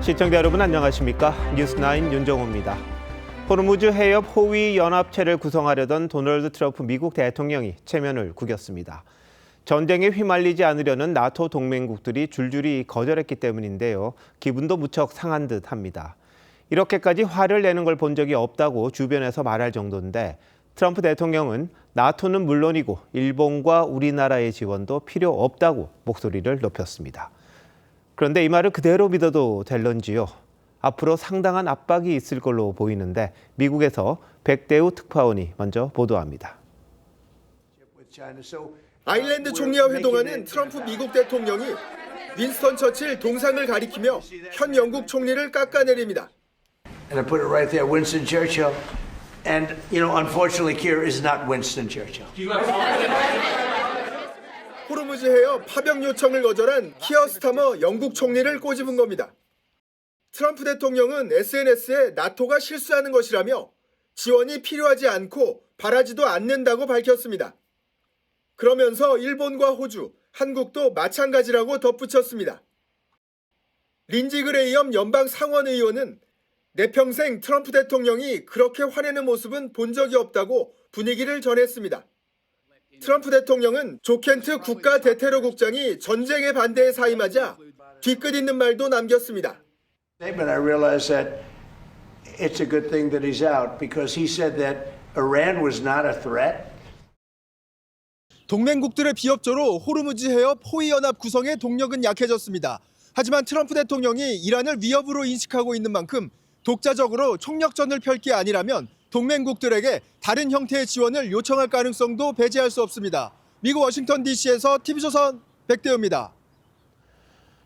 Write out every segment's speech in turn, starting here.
시청자 여러분 안녕하십니까? 뉴스9 윤정호입니다. 호르무즈 해협 호위 연합체를 구성하려던 도널드 트럼프 미국 대통령이 체면을 구겼습니다. 전쟁에 휘말리지 않으려는 나토 동맹국들이 줄줄이 거절했기 때문인데요. 기분도 무척 상한 듯 합니다. 이렇게까지 화를 내는 걸 본 적이 없다고 주변에서 말할 정도인데 트럼프 대통령은 나토는 물론이고 일본과 우리나라의 지원도 필요 없다고 목소리를 높였습니다. 그런데 이 말을 그대로 믿어도 될런지요? 앞으로 상당한 압박이 있을 걸로 보이는데 미국에서 백대우 특파원이 먼저 보도합니다. 아일랜드 총리와 회동하는 트럼프 미국 대통령이 윈스턴 처칠 동상을 가리키며 현 영국 총리를 깎아내립니다. And I put it right there, Winston Churchill. And, unfortunately, Keir is not Winston Churchill. 호르무즈 해협 파병 요청을 거절한 키어 스타머 영국 총리를 꼬집은 겁니다. 트럼프 대통령은 SNS에 나토가 실수하는 것이라며 지원이 필요하지 않고 바라지도 않는다고 밝혔습니다. 그러면서 일본과 호주, 한국도 마찬가지라고 덧붙였습니다. 린지 그레이엄 연방 상원 의원은 내 평생 트럼프 대통령이 그렇게 화내는 모습은 본 적이 없다고 분위기를 전했습니다. 트럼프 대통령은 조켄트 국가 대테러국장이 전쟁에 반대에 사임하자 뒤끝 있는 말도 남겼습니다. I realize that it's a good thing that he's out because he said that Iran was not a threat. 동맹국들의 비협조로 호르무즈 해협 호위연합 구성의 동력은 약해졌습니다. 하지만 트럼프 대통령이 이란을 위협으로 인식하고 있는 만큼 독자적으로 총력전을 펼 게 아니라면 동맹국들에게 다른 형태의 지원을 요청할 가능성도 배제할 수 없습니다. 미국 워싱턴 DC에서 TV조선 백대우입니다.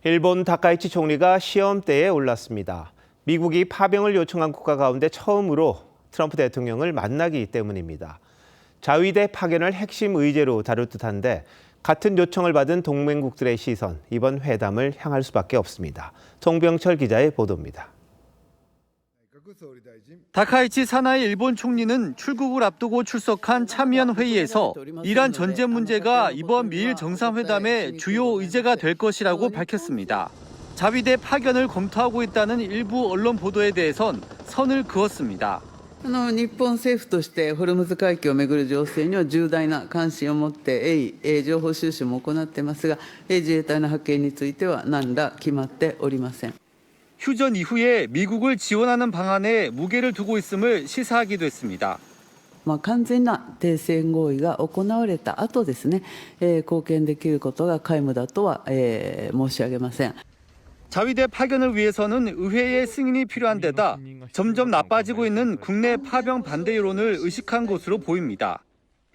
일본 다카이치 총리가 시험대에 올랐습니다. 미국이 파병을 요청한 국가 가운데 처음으로 트럼프 대통령을 만나기 때문입니다. 자위대 파견을 핵심 의제로 다룰 듯한데 같은 요청을 받은 동맹국들의 시선, 이번 회담을 향할 수밖에 없습니다. 송병철 기자의 보도입니다. 다카이치 사나이 일본 총리는 출국을 앞두고 출석한 참의원 회의에서 이란 전쟁 문제가 이번 미일 정상회담의 주요 의제가 될 것이라고 밝혔습니다. 자위대 파견을 검토하고 있다는 일부 언론 보도에 대해선 선을 그었습니다. 日本政府としてホルムズ海峡をめぐる情勢には重大な関心を持って情報収集も行っていますが、自衛隊の派遣については何ら決まっておりません。 휴전 이후에 미국을 지원하는 방안에 무게를 두고 있음을 시사하기도 했습니다. 完全な停戦合意が行われた後ですね、貢献できることが皆無だとは申し上げません。 자위대 파견을 위해서는 의회의 승인이 필요한 데다 점점 나빠지고 있는 국내 파병 반대 여론을 의식한 것으로 보입니다.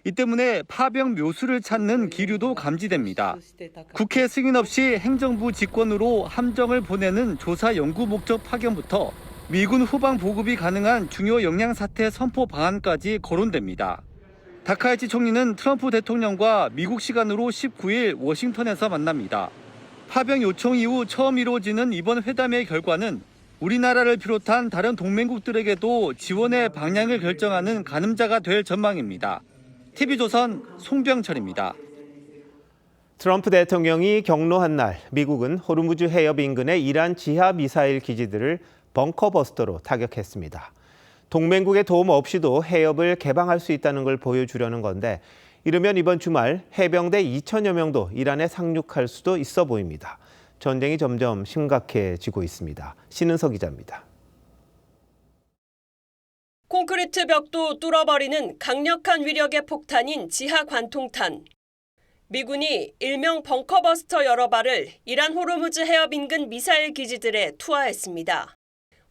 이 때문에 파병 묘수를 찾는 기류도 감지됩니다. 국회 승인 없이 행정부 직권으로 함정을 보내는 조사 연구 목적 파견부터 미군 후방 보급이 가능한 중요 역량 사태 선포 방안까지 거론됩니다. 다카이치 총리는 트럼프 대통령과 미국 시간으로 19일 워싱턴에서 만납니다. 파병 요청 이후 처음 이루어지는 이번 회담의 결과는 우리나라를 비롯한 다른 동맹국들에게도 지원의 방향을 결정하는 가늠자가 될 전망입니다. TV조선 송병철입니다. 트럼프 대통령이 경로한 날, 미국은 호르무즈 해협 인근의 이란 지하 미사일 기지들을 벙커버스터로 타격했습니다. 동맹국의 도움 없이도 해협을 개방할 수 있다는 걸 보여주려는 건데 이르면 이번 주말 해병대 2천여 명도 이란에 상륙할 수도 있어 보입니다. 전쟁이 점점 심각해지고 있습니다. 신은석 기자입니다. 콘크리트 벽도 뚫어버리는 강력한 위력의 폭탄인 지하 관통탄. 미군이 일명 벙커버스터 여러 발을 이란 호르무즈 해협 인근 미사일 기지들에 투하했습니다.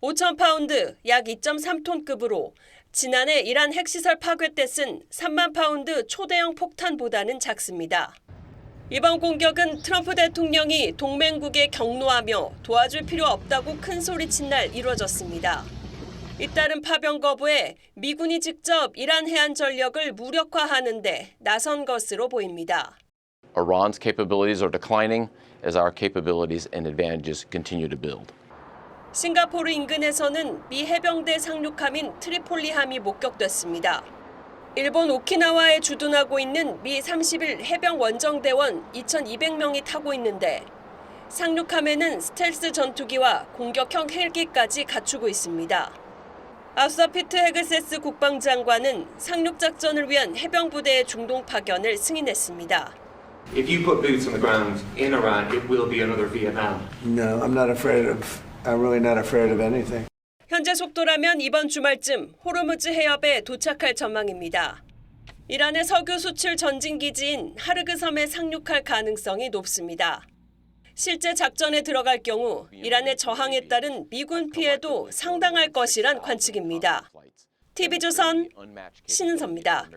5,000파운드, 약 2.3톤급으로 지난해 이란 핵시설 파괴 때 쓴 3만 파운드 초대형 폭탄보다는 작습니다. 이번 공격은 트럼프 대통령이 동맹국에 격노하며 도와줄 필요 없다고 큰소리친 날 이뤄졌습니다. 잇따른 파병 거부에 미군이 직접 이란 해안 전력을 무력화하는 데 나선 것으로 보입니다. Iran's capabilities are declining as our capabilities and advantages continue to build. 싱가포르 인근에서는 미 해병대 상륙함인 트리폴리함이 목격됐습니다. 일본 오키나와에 주둔하고 있는 미 30일 해병 원정대원 2,200명이 타고 있는데 상륙함에는 스텔스 전투기와 공격형 헬기까지 갖추고 있습니다. 앞서 피트 헤그세스 국방장관은 상륙작전을 위한 해병부대의 중동 파견을 승인했습니다. If you put boots on the ground in Iran, it will be another Vietnam. No, I'm really not afraid of anything. 현재 속도라면 이번 주말쯤 호르무즈 해협에 도착할 전망입니다. 이란의 석유 수출 전진기지인 하르그 섬에 상륙할 가능성이 높습니다. 실제 작전에 들어갈 경우 이란의 저항에 따른 미군 피해도 상당할 것이란 관측입니다. TV조선 신은서입니다.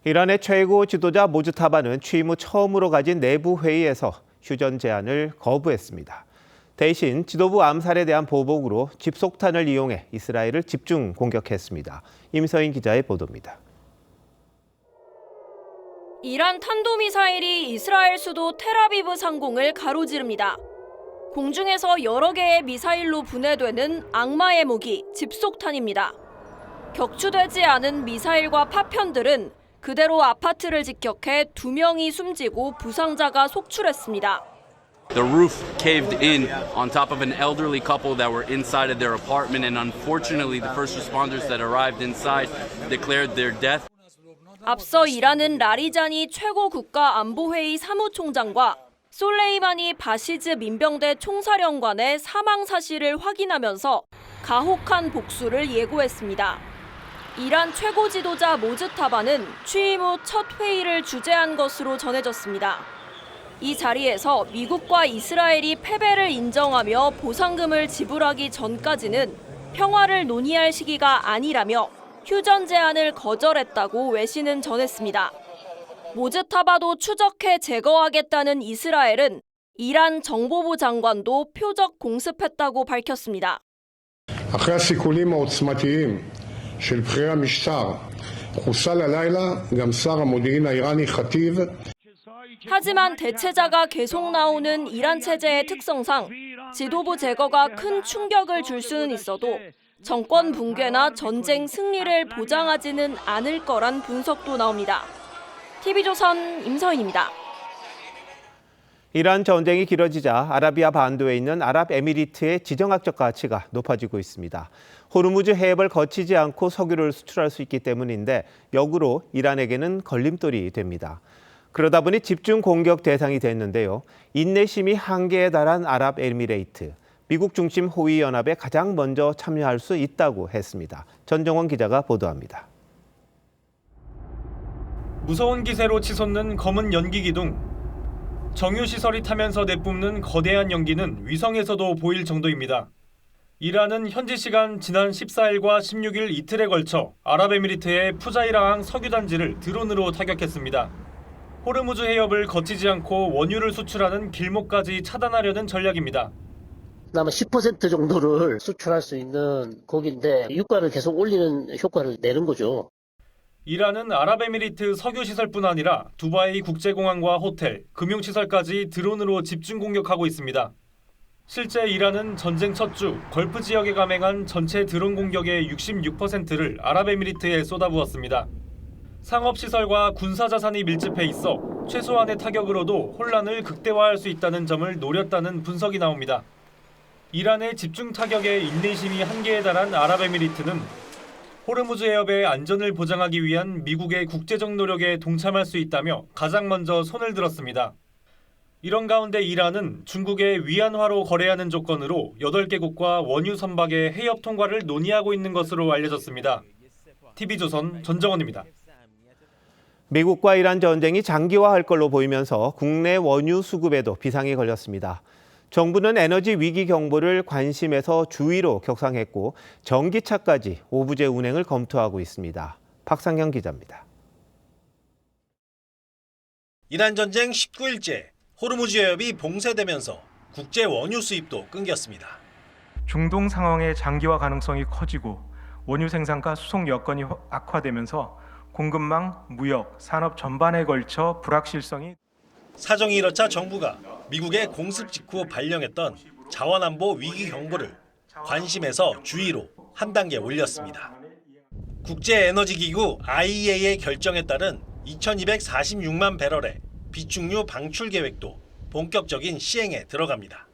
이란의 최고 지도자 모즈타바는 취임 후 처음으로 가진 내부 회의에서 휴전 제안을 거부했습니다. 대신 지도부 암살에 대한 보복으로 집속탄을 이용해 이스라엘을 집중 공격했습니다. 임서인 기자의 보도입니다. 이란 탄도미사일이 이스라엘 수도 텔아비브 상공을 가로지릅니다. 공중에서 여러 개의 미사일로 분해되는 악마의 무기, 집속탄입니다. 격추되지 않은 미사일과 파편들은 그대로 아파트를 직격해 2명이 숨지고 부상자가 속출했습니다. The roof caved in on top of an elderly couple that were inside of their apartment, and unfortunately the first responders that arrived inside declared their death. 앞서 이란은 라리자니 최고 국가안보회의 사무총장과 솔레이마니 바시즈 민병대 총사령관의 사망 사실을 확인하면서 가혹한 복수를 예고했습니다. 이란 최고 지도자 모즈타바는 취임 후 첫 회의를 주재한 것으로 전해졌습니다. 이 자리에서 미국과 이스라엘이 패배를 인정하며 보상금을 지불하기 전까지는 평화를 논의할 시기가 아니라며 휴전 제안을 거절했다고 외신은 전했습니다. 모즈타바도 추적해 제거하겠다는 이스라엘은 이란 정보부 장관도 표적 공습했다고 밝혔습니다. אחרי הסיכולים העוצמתיים של בכירי המשטר, חוסל הלילה גם שר המודיעין האיראני חטיב. 하지만 대체자가 계속 나오는 이란 체제의 특성상 지도부 제거가 큰 충격을 줄 수는 있어도 정권 붕괴나 전쟁 승리를 보장하지는 않을 거란 분석도 나옵니다. TV조선 임서인입니다. 이란 전쟁이 길어지자 아라비아 반도에 있는 아랍에미리트의 지정학적 가치가 높아지고 있습니다. 호르무즈 해협을 거치지 않고 석유를 수출할 수 있기 때문인데 역으로 이란에게는 걸림돌이 됩니다. 그러다 보니 집중 공격 대상이 됐는데요. 인내심이 한계에 달한 아랍에미레이트, 미국 중심 호위 연합에 가장 먼저 참여할 수 있다고 했습니다. 전정원 기자가 보도합니다. 무서운 기세로 치솟는 검은 연기 기둥. 정유시설이 타면서 내뿜는 거대한 연기는 위성에서도 보일 정도입니다. 이란은 현지 시간 지난 14일과 16일 이틀에 걸쳐 아랍에미리트의 푸자이라항 석유단지를 드론으로 타격했습니다. 호르무즈 해협을 거치지 않고 원유를 수출하는 길목까지 차단하려는 전략입니다. 아마 10% 정도를 수출할 수 있는 곡인데 유가를 계속 올리는 효과를 내는 거죠. 이란은 아랍에미리트 석유시설뿐 아니라 두바이 국제공항과 호텔, 금융시설까지 드론으로 집중 공격하고 있습니다. 실제 이란은 전쟁 첫 주 걸프 지역에 감행한 전체 드론 공격의 66%를 아랍에미리트에 쏟아부었습니다. 상업시설과 군사자산이 밀집해 있어 최소한의 타격으로도 혼란을 극대화할 수 있다는 점을 노렸다는 분석이 나옵니다. 이란의 집중 타격에 인내심이 한계에 달한 아랍에미리트는 호르무즈 해협의 안전을 보장하기 위한 미국의 국제적 노력에 동참할 수 있다며 가장 먼저 손을 들었습니다. 이런 가운데 이란은 중국의 위안화로 거래하는 조건으로 8개국과 원유 선박의 해협 통과를 논의하고 있는 것으로 알려졌습니다. TV조선 전정원입니다. 미국과 이란 전쟁이 장기화할 걸로 보이면서 국내 원유 수급에도 비상이 걸렸습니다. 정부는 에너지 위기 경보를 관심에서 주의로 격상했고 전기차까지 오부제 운행을 검토하고 있습니다. 박상현 기자입니다. 이란 전쟁 19일째 호르무즈 해협이 봉쇄되면서 국제 원유 수입도 끊겼습니다. 중동 상황의 장기화 가능성이 커지고 원유 생산과 수송 여건이 악화되면서 공급망, 무역, 산업 전반에 걸쳐 불확실성이 사정이 이렇자 정부가 미국의 공습 직후 발령했던 자원안보 위기 경보를 관심에서 주의로 한 단계 올렸습니다. 국제에너지기구 IEA의 결정에 따른 2246만 배럴의 비축유 방출 계획도 본격적인 시행에 들어갑니다.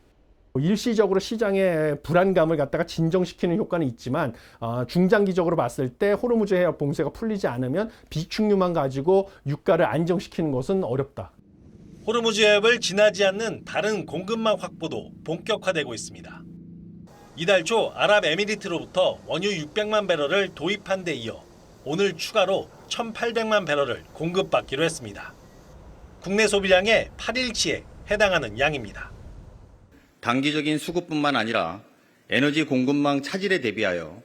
일시적으로 시장의 불안감을 갖다가 진정시키는 효과는 있지만 중장기적으로 봤을 때 호르무즈 해협 봉쇄가 풀리지 않으면 비축유만 가지고 유가를 안정시키는 것은 어렵다. 호르무즈 해협을 지나지 않는 다른 공급망 확보도 본격화되고 있습니다. 이달 초 아랍에미리트로부터 원유 600만 배럴을 도입한 데 이어 오늘 추가로 1,800만 배럴을 공급받기로 했습니다. 국내 소비량의 8일치에 해당하는 양입니다. 단기적인 수급뿐만 아니라 에너지 공급망 차질에 대비하여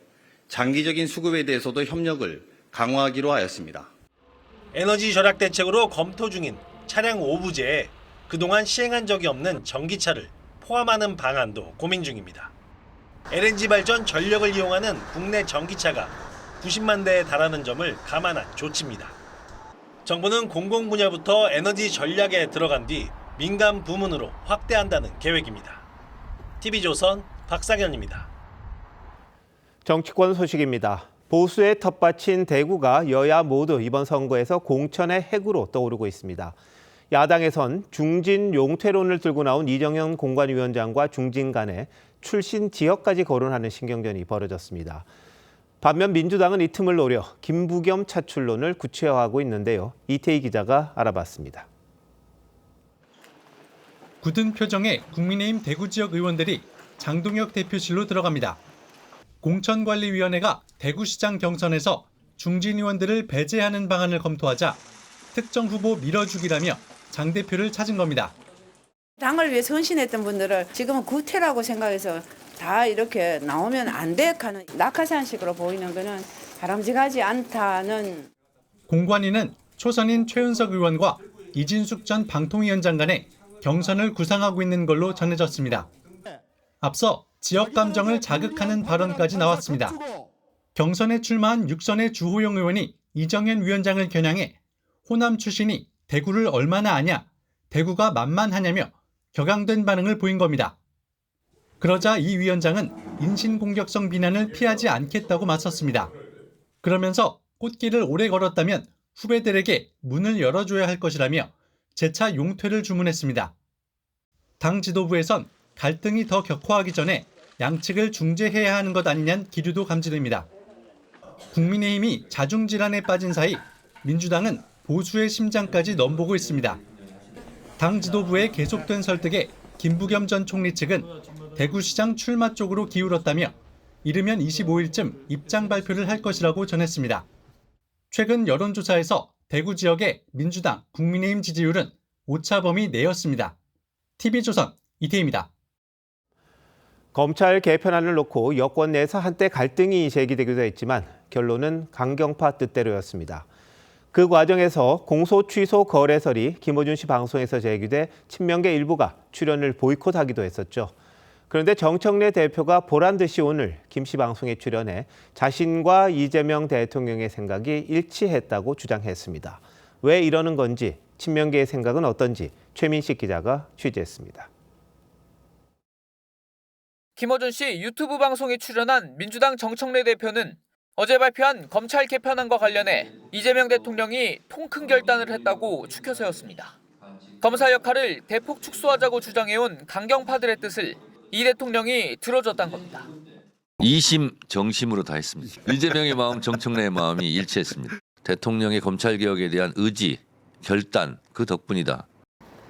장기적인 수급에 대해서도 협력을 강화하기로 하였습니다. 에너지 절약 대책으로 검토 중인 차량 오부제에 그동안 시행한 적이 없는 전기차를 포함하는 방안도 고민 중입니다. LNG 발전 전력을 이용하는 국내 전기차가 90만 대에 달하는 점을 감안한 조치입니다. 정부는 공공 분야부터 에너지 전략에 들어간 뒤 민간 부문으로 확대한다는 계획입니다. TV조선 박상현입니다. 정치권 소식입니다. 보수의 텃밭인 대구가 여야 모두 이번 선거에서 공천의 핵으로 떠오르고 있습니다. 야당에선 중진 용퇴론을 들고 나온 이정현 공관위원장과 중진 간에 출신 지역까지 거론하는 신경전이 벌어졌습니다. 반면 민주당은 이 틈을 노려 김부겸 차출론을 구체화하고 있는데요. 이태희 기자가 알아봤습니다. 굳은 표정의 국민의힘 대구 지역 의원들이 장동혁 대표실로 들어갑니다. 공천관리위원회가 대구시장 경선에서 중진 의원들을 배제하는 방안을 검토하자 특정 후보 밀어주기라며 장 대표를 찾은 겁니다. 당을 위해 헌신했던 분들을 지금은 구태라고 생각해서 다 이렇게 나오면 안 돼 하는 낙하산식으로 보이는 것은 바람직하지 않다는. 공관위는 초선인 최은석 의원과 이진숙 전 방통위원장 간에 경선을 구상하고 있는 걸로 전해졌습니다. 앞서 지역 감정을 자극하는 발언까지 나왔습니다. 경선에 출마한 6선의 주호영 의원이 이정현 위원장을 겨냥해 호남 출신이 대구를 얼마나 아냐, 대구가 만만하냐며 격앙된 반응을 보인 겁니다. 그러자 이 위원장은 인신공격성 비난을 피하지 않겠다고 맞섰습니다. 그러면서 꽃길을 오래 걸었다면 후배들에게 문을 열어줘야 할 것이라며 재차 용퇴를 주문했습니다. 당 지도부에선 갈등이 더 격화하기 전에 양측을 중재해야 하는 것 아니냐는 기류도 감지됩니다. 국민의힘이 자중질환에 빠진 사이 민주당은 보수의 심장까지 넘보고 있습니다. 당 지도부의 계속된 설득에 김부겸 전 총리 측은 대구시장 출마 쪽으로 기울었다며 이르면 25일쯤 입장 발표를 할 것이라고 전했습니다. 최근 여론조사에서 대구 지역의 민주당, 국민의힘 지지율은 오차 범위 내였습니다. TV조선 이태희입니다. 검찰 개편안을 놓고 여권 내에서 한때 갈등이 제기되기도 했지만 결론은 강경파 뜻대로였습니다. 그 과정에서 공소 취소 거래설이 김어준 씨 방송에서 제기돼 친명계 일부가 출연을 보이콧하기도 했었죠. 그런데 정청래 대표가 보란 듯이 오늘 김 씨 방송에 출연해 자신과 이재명 대통령의 생각이 일치했다고 주장했습니다. 왜 이러는 건지, 친명계의 생각은 어떤지 최민식 기자가 취재했습니다. 김어준 씨 유튜브 방송에 출연한 민주당 정청래 대표는 어제 발표한 검찰 개편안과 관련해 이재명 대통령이 통 큰 결단을 했다고 추켜 세웠습니다. 검사 역할을 대폭 축소하자고 주장해온 강경파들의 뜻을 이 대통령이 들어줬다는 겁니다. 이심 정심으로 다 했습니다. 이재명의 마음, 정청래의 마음이 일치했습니다. 대통령의 검찰개혁에 대한 의지, 결단, 그 덕분이다.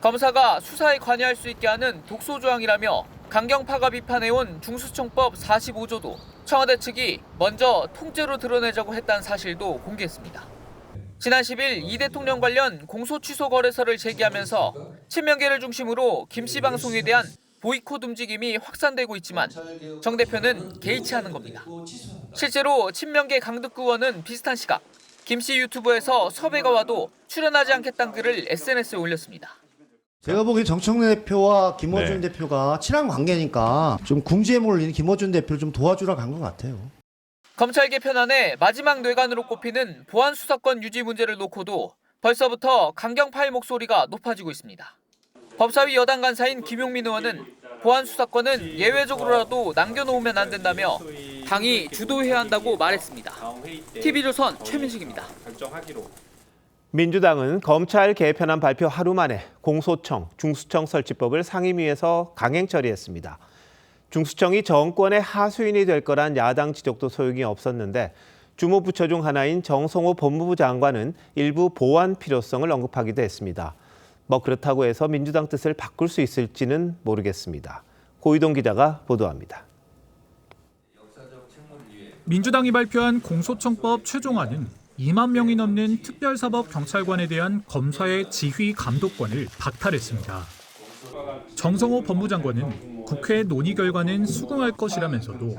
검사가 수사에 관여할 수 있게 하는 독소조항이라며 강경파가 비판해온 중수청법 45조도 청와대 측이 먼저 통째로 드러내자고 했다는 사실도 공개했습니다. 지난 10일 이 대통령 관련 공소 취소 거래설을 제기하면서 친명계를 중심으로 김 씨 방송에 대한 보이콧 움직임이 확산되고 있지만 정 대표는 개의치 않은 겁니다. 실제로 친명계 강득 의원은 비슷한 시각 김 씨 유튜브에서 섭외가 와도 출연하지 않겠다는 글을 SNS에 올렸습니다. 제가 보기엔 정청래 대표와 김어준 대표가 친한 관계니까 좀 궁지에 몰린 김어준 대표를 좀 도와주러 간 것 같아요. 검찰 개편안의 마지막 뇌관으로 꼽히는 보안 수사권 유지 문제를 놓고도 벌써부터 강경파의 목소리가 높아지고 있습니다. 법사위 여당 간사인 김용민 의원은 보안 수사권은 예외적으로라도 남겨놓으면 안 된다며 당이 주도해야 한다고 말했습니다. TV조선 최민식입니다. 민주당은 검찰 개편안 발표 하루 만에 공소청, 중수청 설치법을 상임위에서 강행 처리했습니다. 중수청이 정권의 하수인이 될 거란 야당 지적도 소용이 없었는데 주무부처 중 하나인 정성호 법무부 장관은 일부 보완 필요성을 언급하기도 했습니다. 뭐 그렇다고 해서 민주당 뜻을 바꿀 수 있을지는 모르겠습니다. 고이동 기자가 보도합니다. 민주당이 발표한 공소청법 최종안은 2만 명이 넘는 특별사법경찰관에 대한 검사의 지휘 감독권을 박탈했습니다. 정성호 법무장관은 국회 논의 결과는 수긍할 것이라면서도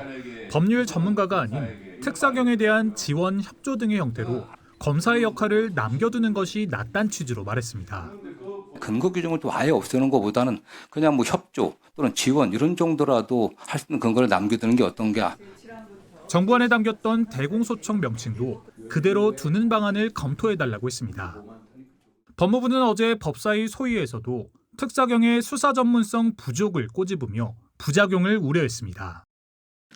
법률 전문가가 아닌 특사경에 대한 지원, 협조 등의 형태로 검사의 역할을 남겨두는 것이 낫단 취지로 말했습니다. 근거 규정을 또 아예 없애는 것보다는 그냥 뭐 협조 또는 지원 이런 정도라도 할 수 있는 근거를 남겨두는 게 어떤가. 정부안에 담겼던 대공소청 명칭도 그대로 두는 방안을 검토해달라고 했습니다. 법무부는 어제 법사위 소위에서도 특사경의 수사 전문성 부족을 꼬집으며 부작용을 우려했습니다.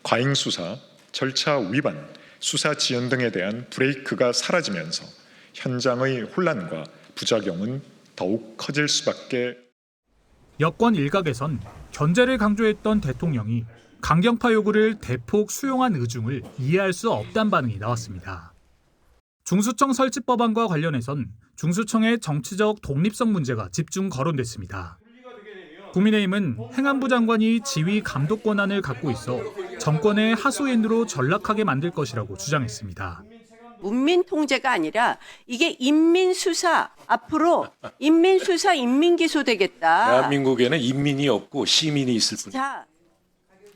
과잉 수사, 절차 위반, 수사 지연 등에 대한 브레이크가 사라지면서 현장의 혼란과 부작용은 더욱 커질 수밖에. 여권 일각에선 견제를 강조했던 대통령이 강경파 요구를 대폭 수용한 의중을 이해할 수 없다는 반응이 나왔습니다. 중수청 설치 법안과 관련해선 중수청의 정치적 독립성 문제가 집중 거론됐습니다. 국민의힘은 행안부 장관이 지휘 감독 권한을 갖고 있어 정권의 하수인으로 전락하게 만들 것이라고 주장했습니다. 문민 통제가 아니라 이게 인민수사, 앞으로 인민수사, 인민기소 되겠다. 대한민국에는 인민이 없고 시민이 있을 뿐입니다.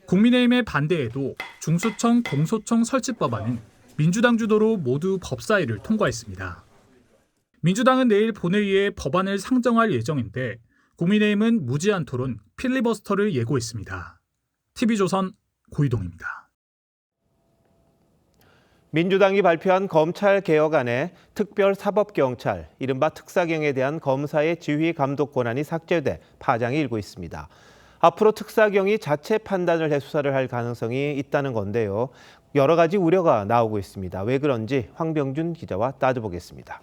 국민의힘의 반대에도 중수청 공소청 설치법안은 민주당 주도로 모두 법사위를 통과했습니다. 민주당은 내일 본회의에 법안을 상정할 예정인데 국민의힘은 무제한 토론, 필리버스터를 예고했습니다. TV조선 고이동입니다. 민주당이 발표한 검찰개혁안에 특별사법경찰, 이른바 특사경에 대한 검사의 지휘 감독 권한이 삭제돼 파장이 일고 있습니다. 앞으로 특사경이 자체 판단을 해 수사를 할 가능성이 있다는 건데요. 여러 가지 우려가 나오고 있습니다. 왜 그런지 황병준 기자와 따져보겠습니다.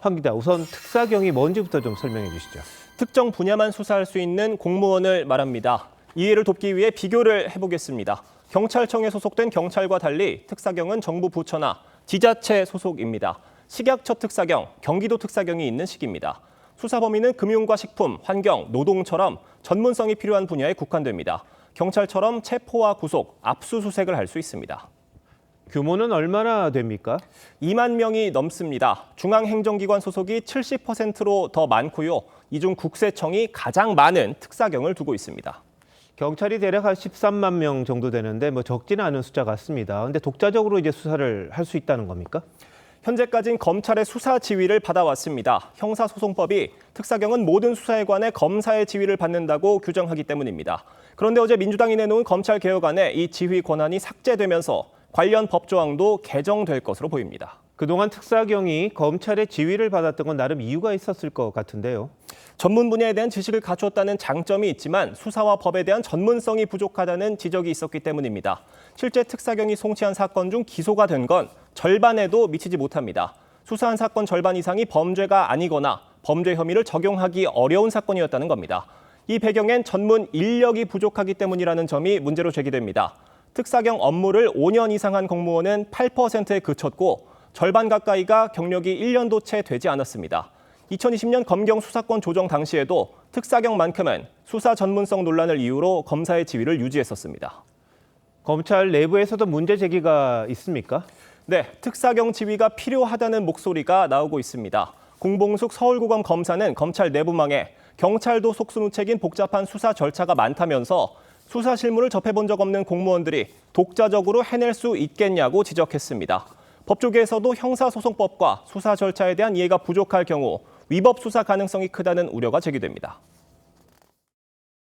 황 기자, 우선 특사경이 뭔지부터 좀 설명해 주시죠. 특정 분야만 수사할 수 있는 공무원을 말합니다. 이해를 돕기 위해 비교를 해보겠습니다. 경찰청에 소속된 경찰과 달리 특사경은 정부 부처나 지자체 소속입니다. 식약처 특사경, 경기도 특사경이 있는 시기입니다. 수사 범위는 금융과 식품, 환경, 노동처럼 전문성이 필요한 분야에 국한됩니다. 경찰처럼 체포와 구속, 압수수색을 할 수 있습니다. 규모는 얼마나 됩니까? 2만 명이 넘습니다. 중앙행정기관 소속이 70%로 더 많고요. 이 중 국세청이 가장 많은 특사경을 두고 있습니다. 경찰이 대략 한 13만 명 정도 되는데 적지는 않은 숫자 같습니다. 그런데 독자적으로 이제 수사를 할 수 있다는 겁니까? 현재까지는 검찰의 수사 지휘를 받아왔습니다. 형사소송법이 특사경은 모든 수사에 관해 검사의 지휘를 받는다고 규정하기 때문입니다. 그런데 어제 민주당이 내놓은 검찰개혁안에 이 지휘 권한이 삭제되면서 관련 법조항도 개정될 것으로 보입니다. 그동안 특사경이 검찰의 지휘를 받았던 건 나름 이유가 있었을 것 같은데요. 전문 분야에 대한 지식을 갖췄다는 장점이 있지만 수사와 법에 대한 전문성이 부족하다는 지적이 있었기 때문입니다. 실제 특사경이 송치한 사건 중 기소가 된 건 절반에도 미치지 못합니다. 수사한 사건 절반 이상이 범죄가 아니거나 범죄 혐의를 적용하기 어려운 사건이었다는 겁니다. 이 배경엔 전문 인력이 부족하기 때문이라는 점이 문제로 제기됩니다. 특사경 업무를 5년 이상 한 공무원은 8%에 그쳤고 절반 가까이가 경력이 1년도 채 되지 않았습니다. 2020년 검경 수사권 조정 당시에도 특사경만큼은 수사 전문성 논란을 이유로 검사의 지위를 유지했었습니다. 검찰 내부에서도 문제 제기가 있습니까? 네, 특사경 지위가 필요하다는 목소리가 나오고 있습니다. 공봉숙 서울고검 검사는 검찰 내부망에 경찰도 속수무책인 복잡한 수사 절차가 많다면서 수사 실무를 접해본 적 없는 공무원들이 독자적으로 해낼 수 있겠냐고 지적했습니다. 법조계에서도 형사소송법과 수사 절차에 대한 이해가 부족할 경우 위법 수사 가능성이 크다는 우려가 제기됩니다.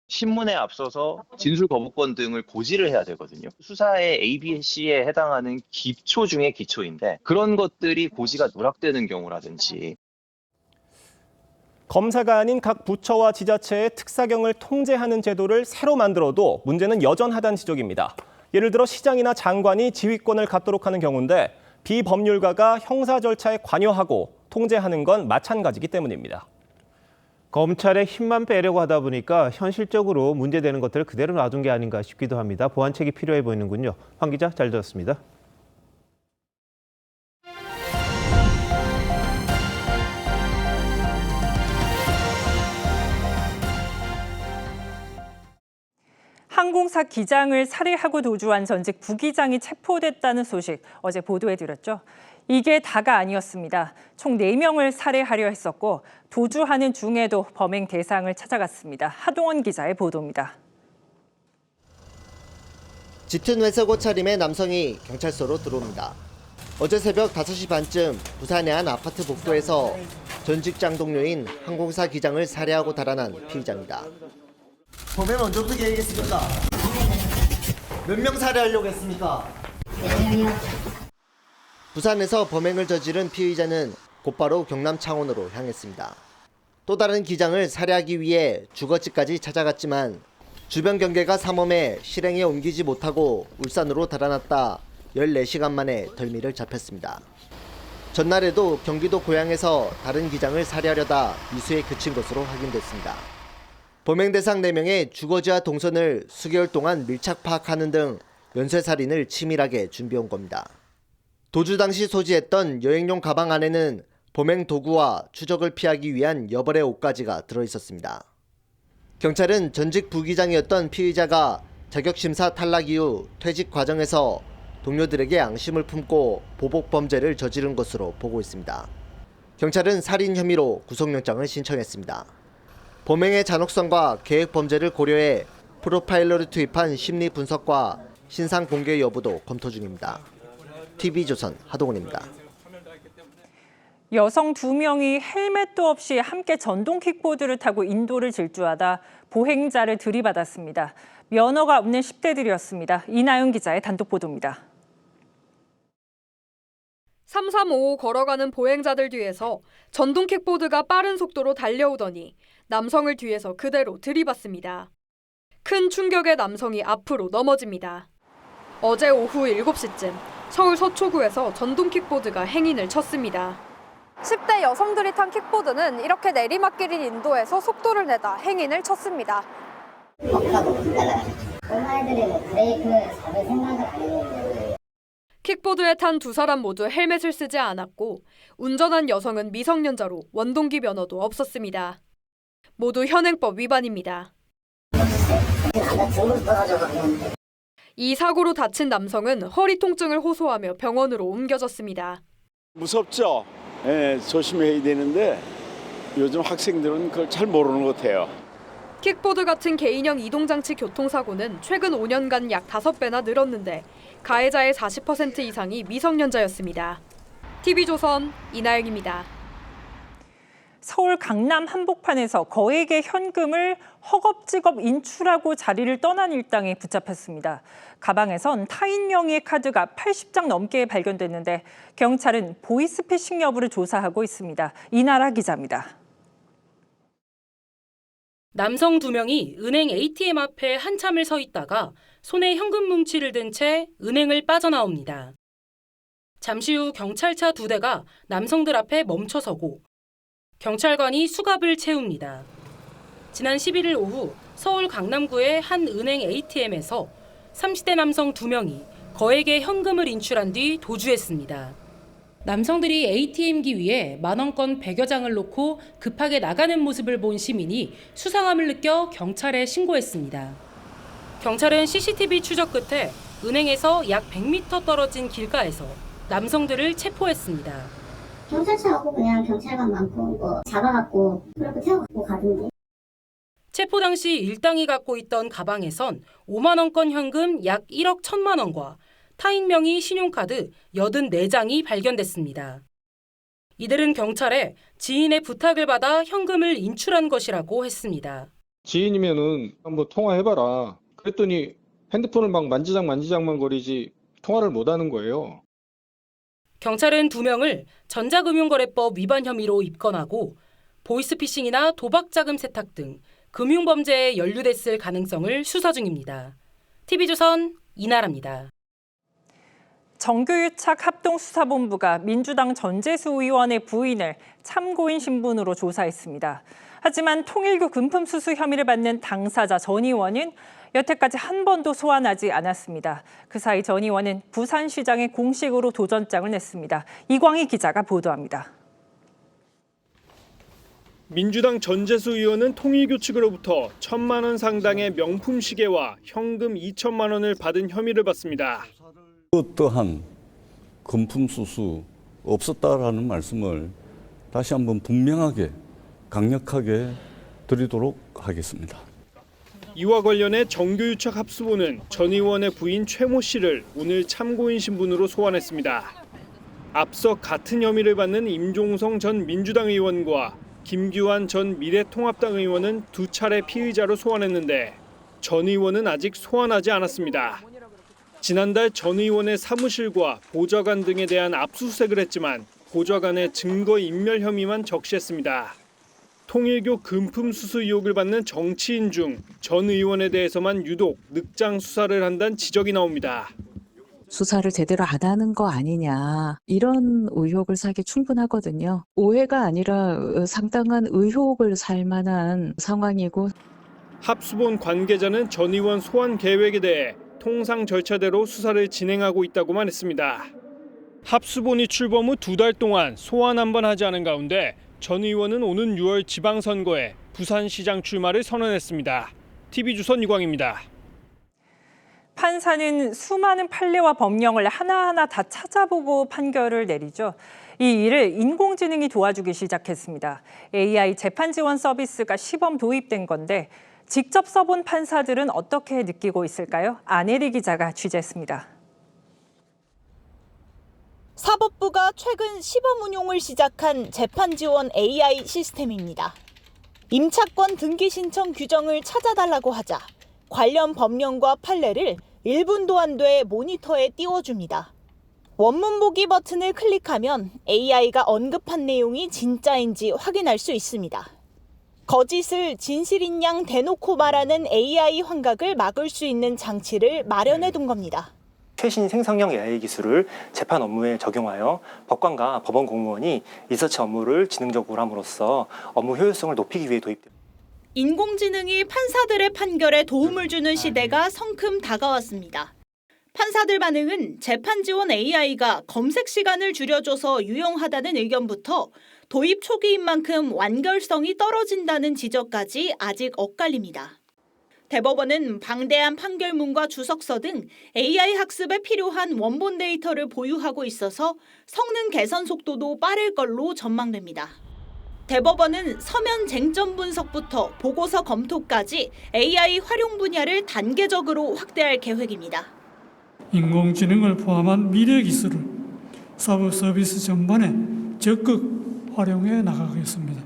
신문에 앞서서 진술 거부권 등을 고지를 해야 되거든요. 수사의 ABC에 해당하는 기초 중에 기초인데 그런 것들이 고지가 누락되는 경우라든지. 검사가 아닌 각 부처와 지자체의 특사경을 통제하는 제도를 새로 만들어도 문제는 여전하다는 지적입니다. 예를 들어 시장이나 장관이 지휘권을 갖도록 하는 경우인데 비법률가가 형사 절차에 관여하고 통제하는 건 마찬가지이기 때문입니다. 검찰의 힘만 빼려고 하다 보니까 현실적으로 문제되는 것들을 그대로 놔둔 게 아닌가 싶기도 합니다. 보완책이 필요해 보이는군요. 황 기자, 잘 들었습니다. 항공사 기장을 살해하고 도주한 전직 부기장이 체포됐다는 소식 어제 보도해드렸죠. 이게 다가 아니었습니다. 총 4명을 살해하려 했었고 도주하는 중에도 범행 대상을 찾아갔습니다. 하동원 기자의 보도입니다. 짙은 회색 옷 차림의 남성이 경찰서로 들어옵니다. 어제 새벽 5시 반쯤 부산의 한 아파트 복도에서 전 직장 동료인 항공사 기장을 살해하고 달아난 피의자입니다. 범행 언제부터 계획했습니까? 몇 명 살해하려고 했습니까? 부산에서 범행을 저지른 피의자는 곧바로 경남 창원으로 향했습니다. 또 다른 기장을 살해하기 위해 주거지까지 찾아갔지만 주변 경계가 삼엄해 실행에 옮기지 못하고 울산으로 달아났다 14시간 만에 덜미를 잡혔습니다. 전날에도 경기도 고양에서 다른 기장을 살해하려다 미수에 그친 것으로 확인됐습니다. 범행 대상 4명의 주거지와 동선을 수개월 동안 밀착 파악하는 등 연쇄살인을 치밀하게 준비해온 겁니다. 도주 당시 소지했던 여행용 가방 안에는 범행 도구와 추적을 피하기 위한 여벌의 옷가지가 들어있었습니다. 경찰은 전직 부기장이었던 피의자가 자격심사 탈락 이후 퇴직 과정에서 동료들에게 앙심을 품고 보복 범죄를 저지른 것으로 보고 있습니다. 경찰은 살인 혐의로 구속영장을 신청했습니다. 범행의 잔혹성과 계획 범죄를 고려해 프로파일러를 투입한 심리 분석과 신상 공개 여부도 검토 중입니다. TV조선 하동훈입니다. 여성 2명이 헬멧도 없이 함께 전동 킥보드를 타고 인도를 질주하다 보행자를 들이받았습니다. 면허가 없는 10대들이었습니다. 이나영 기자의 단독 보도입니다. 3355 걸어가는 보행자들 뒤에서 전동 킥보드가 빠른 속도로 달려오더니 남성을 뒤에서 그대로 들이받습니다. 큰 충격에 남성이 앞으로 넘어집니다. 어제 오후 7시쯤 서울 서초구에서 전동 킥보드가 행인을 쳤습니다. 10대 여성들이 탄 킥보드는 이렇게 내리막길인 인도에서 속도를 내다 행인을 쳤습니다. 킥보드에 탄 2사람 모두 헬멧을 쓰지 않았고 운전한 여성은 미성년자로 원동기 면허도 없었습니다. 모두 현행법 위반입니다. 이 사고로 다친 남성은 허리 통증을 호소하며 병원으로 옮겨졌습니다. 무섭죠? 예, 조심해야 되는데 요즘 학생들은 그걸 잘 모르는 것 같아요. 킥보드 같은 개인형 이동장치 교통사고는 최근 5년간 약 5배나 늘었는데 가해자의 40% 이상이 미성년자였습니다. TV조선 이나영입니다. 서울 강남 한복판에서 거액의 현금을 허겁지겁 인출하고 자리를 떠난 일당이 붙잡혔습니다. 가방에선 타인 명의의 카드가 80장 넘게 발견됐는데 경찰은 보이스피싱 여부를 조사하고 있습니다. 이나라 기자입니다. 남성 2명이 은행 ATM 앞에 한참을 서 있다가 손에 현금 뭉치를 든 채 은행을 빠져나옵니다. 잠시 후 경찰차 2대가 남성들 앞에 멈춰서고 경찰관이 수갑을 채웁니다. 지난 11일 오후 서울 강남구의 한 은행 ATM에서 30대 남성 2명이 거액의 현금을 인출한 뒤 도주했습니다. 남성들이 ATM기 위에 만원권 100여 장을 놓고 급하게 나가는 모습을 본 시민이 수상함을 느껴 경찰에 신고했습니다. 경찰은 CCTV 추적 끝에 은행에서 약 100m 떨어진 길가에서 남성들을 체포했습니다. 경찰차하고 그냥 경찰관만 보고 잡아갖고 그렇게 태워갖고 가던데. 체포 당시 일당이 갖고 있던 가방에선 5만 원권 현금 약 1억 1천만 원과 타인 명의 신용카드 84장이 발견됐습니다. 이들은 경찰에 지인의 부탁을 받아 현금을 인출한 것이라고 했습니다. 지인이면은 한번 통화해봐라. 그랬더니 핸드폰을 막 만지작만 거리지 통화를 못하는 거예요. 경찰은 2명을 전자금융거래법 위반 혐의로 입건하고 보이스피싱이나 도박자금 세탁 등 금융범죄에 연루됐을 가능성을 수사 중입니다. TV조선 이나라입니다. 정규유착 합동수사본부가 민주당 전재수 의원의 부인을 참고인 신분으로 조사했습니다. 하지만 통일교 금품수수 혐의를 받는 당사자 전 의원은 여태까지 한 번도 소환하지 않았습니다. 그 사이 전 의원은 부산시장에 공식으로 도전장을 냈습니다. 이광희 기자가 보도합니다. 민주당 전재수 의원은 통일교 측으로부터 1,000만 원 상당의 명품 시계와 현금 2천만 원을 받은 혐의를 받습니다. 어떠한 금품 수수 없었다라는 말씀을 다시 한번 분명하게 강력하게 드리도록 하겠습니다. 이와 관련해 정규유착 합수본은 전 의원의 부인 최모 씨를 오늘 참고인 신분으로 소환했습니다. 앞서 같은 혐의를 받는 임종성 전 민주당 의원과 김규환 전 미래통합당 의원은 2차례 피의자로 소환했는데 전 의원은 아직 소환하지 않았습니다. 지난달 전 의원의 사무실과 보좌관 등에 대한 압수수색을 했지만 보좌관의 증거인멸 혐의만 적시했습니다. 통일교 금품 수수 의혹을 받는 정치인 중 전 의원에 대해서만 유독 늑장 수사를 한다는 지적이 나옵니다. 수사를 제대로 안 하는 거 아니냐 이런 의혹을 사기 충분하거든요. 오해가 아니라 상당한 의혹을 살 만한 상황이고. 합수본 관계자는 전 의원 소환 계획에 대해 통상 절차대로 수사를 진행하고 있다고만 했습니다. 합수본이 출범 후 2달 동안 소환 한 번 하지 않은 가운데 전 의원은 오는 6월 지방선거에 부산시장 출마를 선언했습니다. TV조선 유광입니다. 판사는 수많은 판례와 법령을 하나하나 다 찾아보고 판결을 내리죠. 이 일을 인공지능이 도와주기 시작했습니다. AI 재판 지원 서비스가 시범 도입된 건데 직접 써본 판사들은 어떻게 느끼고 있을까요? 안혜리 기자가 취재했습니다. 사법부가 최근 시범 운용을 시작한 재판 지원 AI 시스템입니다. 임차권 등기 신청 규정을 찾아달라고 하자 관련 법령과 판례를 1분도 안 돼 모니터에 띄워줍니다. 원문 보기 버튼을 클릭하면 AI가 언급한 내용이 진짜인지 확인할 수 있습니다. 거짓을 진실인 양 대놓고 말하는 AI 환각을 막을 수 있는 장치를 마련해 둔 겁니다. 최신 생성형 AI 기술을 재판 업무에 적용하여 법관과 법원 공무원이 리서치 업무를 지능적으로 함으로써 업무 효율성을 높이기 위해 도입됩니다. 인공지능이 판사들의 판결에 도움을 주는 시대가 성큼 다가왔습니다. 판사들 반응은 재판 지원 AI가 검색 시간을 줄여줘서 유용하다는 의견부터 도입 초기인 만큼 완결성이 떨어진다는 지적까지 아직 엇갈립니다. 대법원은 방대한 판결문과 주석서 등 AI 학습에 필요한 원본 데이터를 보유하고 있어서 성능 개선 속도도 빠를 걸로 전망됩니다. 대법원은 서면 쟁점 분석부터 보고서 검토까지 AI 활용 분야를 단계적으로 확대할 계획입니다. 인공지능을 포함한 미래 기술을 사법 서비스 전반에 적극 활용해 나가겠습니다.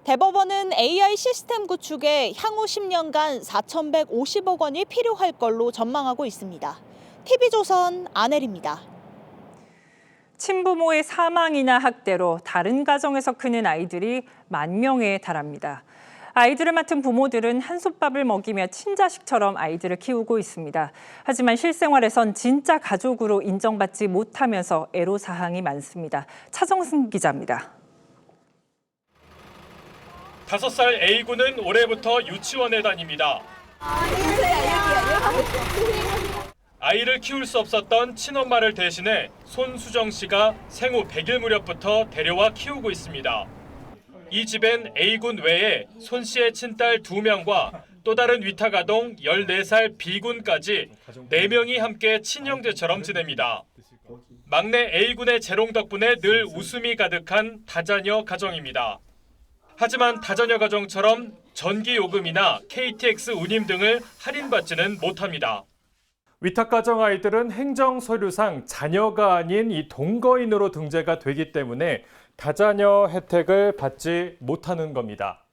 대법원은 AI 시스템 구축에 향후 10년간 4,150억 원이 필요할 걸로 전망하고 있습니다. TV조선 안혜리입니다. 친부모의 사망이나 학대로 다른 가정에서 크는 아이들이 10,000명에 달합니다. 아이들을 맡은 부모들은 한솥밥을 먹이며 친자식처럼 아이들을 키우고 있습니다. 하지만 실생활에선 진짜 가족으로 인정받지 못하면서 애로사항이 많습니다. 차정승 기자입니다. 5살 A군은 올해부터 유치원에 다닙니다. 아이를 키울 수 없었던 친엄마를 대신해 손수정 씨가 생후 100일 무렵부터 데려와 키우고 있습니다. 이 집엔 A군 외에 손 씨의 친딸 2명과 또 다른 위탁아동 14살 B군까지 4명이 함께 친형제처럼 지냅니다. 막내 A군의 재롱 덕분에 늘 웃음이 가득한 다자녀 가정입니다. 하지만 다자녀 가정처럼 전기요금이나 KTX 운임 등을 할인받지는 못합니다. 위탁가정 아이들은 행정서류상 자녀가 아닌 이 동거인으로 등재가 되기 때문에 다자녀 혜택을 받지 못하는 겁니다.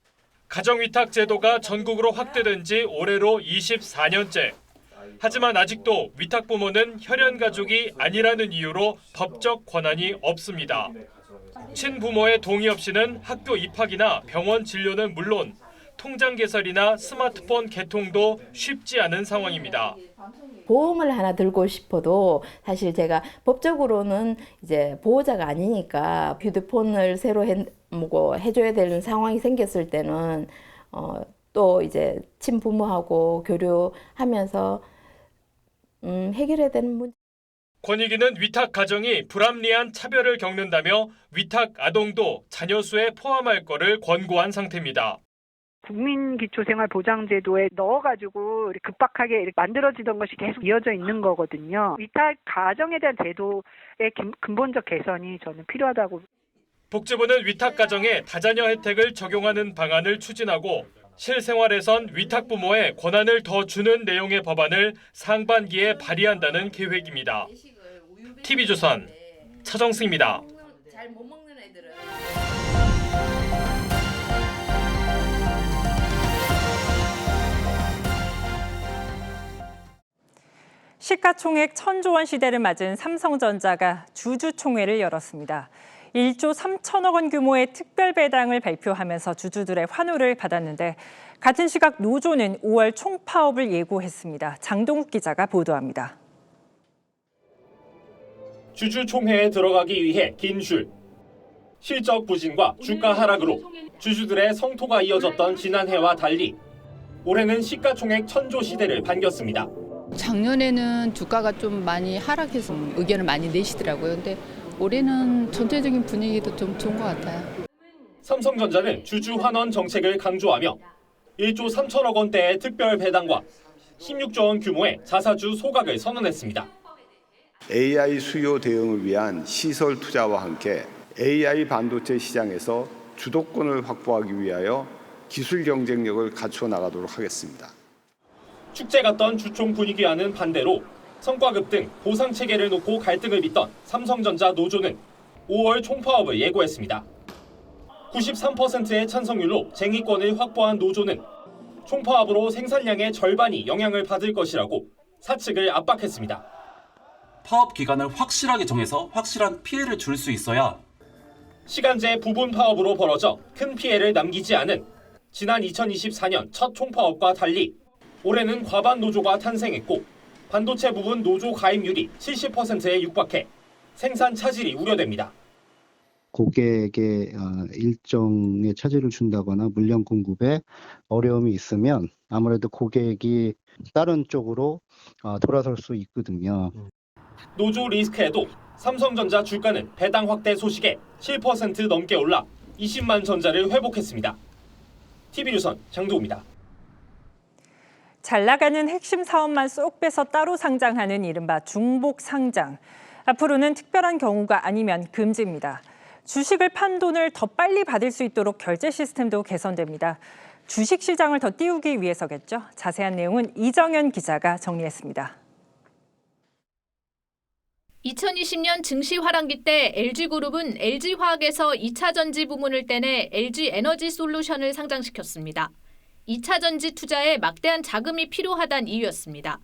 가정위탁 제도가 전국으로 확대된 지 올해로 24년째. 하지만 아직도 위탁부모는 혈연가족이 아니라는 이유로 법적 권한이 없습니다. 친부모의 동의 없이는 학교 입학이나 병원 진료는 물론 통장 개설이나 스마트폰 개통도 쉽지 않은 상황입니다. 보험을 하나 들고 싶어도 사실 제가 법적으로는 이제 보호자가 아니니까 휴대폰을 새로 해줘야 되는 상황이 생겼을 때는 또 이제 친부모하고 교류하면서 해결해야 되는 문제. 권익위는 위탁 가정이 불합리한 차별을 겪는다며 위탁 아동도 자녀 수에 포함할 거를 권고한 상태입니다. 국민기초생활보장제도에 넣어가지고 급박하게 만들어지던 것이 계속 이어져 있는 거거든요. 위탁 가정에 대한 제도의 근본적 개선이 저는 필요하다고. 복지부는 위탁 가정에 다자녀 혜택을 적용하는 방안을 추진하고 실생활에선 위탁 부모의 권한을 더 주는 내용의 법안을 상반기에 발의한다는 계획입니다. TV조선 차정승입니다. 시가총액 1,000조 원 시대를 맞은 삼성전자가 주주총회를 열었습니다. 1조 3천억 원 규모의 특별 배당을 발표하면서 주주들의 환호를 받았는데 같은 시각 노조는 5월 총파업을 예고했습니다. 장동욱 기자가 보도합니다. 주주총회에 들어가기 위해 긴 줄. 실적 부진과 주가 하락으로 주주들의 성토가 이어졌던 지난해와 달리 올해는 시가총액 1,000조 시대를 반겼습니다. 작년에는 주가가 좀 많이 하락해서 의견을 많이 내시더라고요. 근데 올해는 전체적인 분위기도 좀 좋은 것 같아요. 삼성전자는 주주 환원 정책을 강조하며 1조 3천억 원대의 특별 배당과 16조 원 규모의 자사주 소각을 선언했습니다. AI 수요 대응을 위한 시설 투자와 함께 AI 반도체 시장에서 주도권을 확보하기 위하여 기술 경쟁력을 갖춰 나가도록 하겠습니다. 축제 같던 주총 분위기와는 반대로 성과 급등, 보상 체계를 놓고 갈등을 빚던 삼성전자 노조는 5월 총파업을 예고했습니다. 93%의 찬성률로 쟁의권을 확보한 노조는 총파업으로 생산량의 절반이 영향을 받을 것이라고 사측을 압박했습니다. 파업 기간을 확실하게 정해서 확실한 피해를 줄 수 있어야 시간제 부분 파업으로 벌어져 큰 피해를 남기지 않은 지난 2024년 첫 총파업과 달리 올해는 과반 노조가 탄생했고 반도체 부분 노조 가입률이 70%에 육박해 생산 차질이 우려됩니다. 고객에게 일정의 차질을 준다거나 물량 공급에 어려움이 있으면 아무래도 고객이 다른 쪽으로 돌아설 수 있거든요. 노조 리스크에도 삼성전자 주가는 배당 확대 소식에 7% 넘게 올라 20만 전자를 회복했습니다. TV조선 장도우입니다. 잘 나가는 핵심 사업만 쏙 빼서 따로 상장하는 이른바 중복 상장. 앞으로는 특별한 경우가 아니면 금지입니다. 주식을 판 돈을 더 빨리 받을 수 있도록 결제 시스템도 개선됩니다. 주식 시장을 더 띄우기 위해서겠죠. 자세한 내용은 이정현 기자가 정리했습니다. 2020년 증시 하반기 때 LG그룹은 LG화학에서 2차 전지 부문을 떼내 LG에너지솔루션을 상장시켰습니다. 2차 전지 투자에 막대한 자금이 필요하다는 이유였습니다.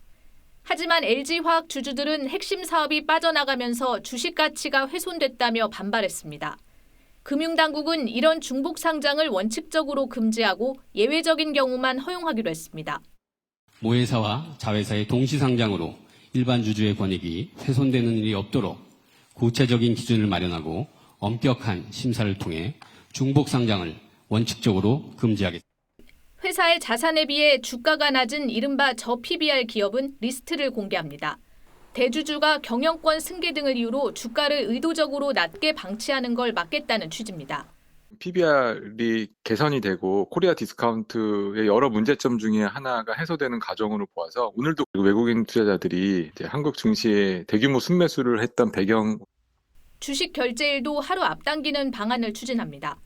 하지만 LG화학 주주들은 핵심 사업이 빠져나가면서 주식 가치가 훼손됐다며 반발했습니다. 금융당국은 이런 중복 상장을 원칙적으로 금지하고 예외적인 경우만 허용하기로 했습니다. 모회사와 자회사의 동시상장으로 일반 주주의 권익이 훼손되는 일이 없도록 구체적인 기준을 마련하고 엄격한 심사를 통해 중복 상장을 원칙적으로 금지하겠습니다. 회사의 자산에 비해 주가가 낮은 이른바 저PBR 기업은 리스트를 공개합니다. 대주주가 경영권 승계 등을 이유로 주가를 의도적으로 낮게 방치하는 걸 막겠다는 취지입니다. PBR이 개선이 되고 코리아 디스카운트의 여러 문제점 중에 하나가 해소되는 과정으로 보아서 오늘도 외국인 투자자들이 이제 한국 증시에 대규모 순매수를 했던 배경. 주식 결제일도 하루 앞당기는 방안을 추진합니다.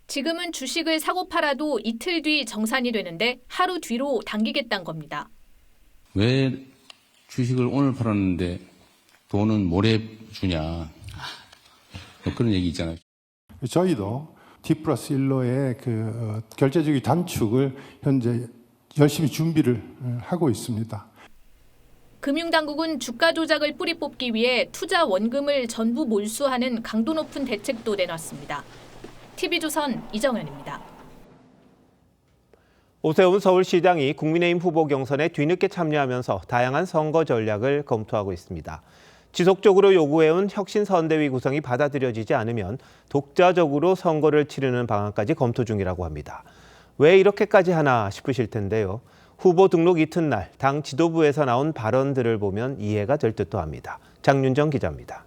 지금은 주식을 사고 팔아도 이틀 뒤 정산이 되는데 하루 뒤로 당기겠다는 겁니다. 왜 주식을 오늘 팔았는데 돈은 모레 주냐. 그런 얘기 있잖아요. 저희도 T+1로의 그 결제주기 단축을 현재 열심히 준비를 하고 있습니다. 금융당국은 주가 조작을 뿌리 뽑기 위해 투자 원금을 전부 몰수하는 강도 높은 대책도 내놨습니다. TV조선 이정현입니다. 오세훈 서울시장이 국민의힘 후보 경선에 뒤늦게 참여하면서 다양한 선거 전략을 검토하고 있습니다. 지속적으로 요구해온 혁신선대위 구성이 받아들여지지 않으면 독자적으로 선거를 치르는 방안까지 검토 중이라고 합니다. 왜 이렇게까지 하나 싶으실 텐데요. 후보 등록 이튿날 당 지도부에서 나온 발언들을 보면 이해가 될 듯도 합니다. 장윤정 기자입니다.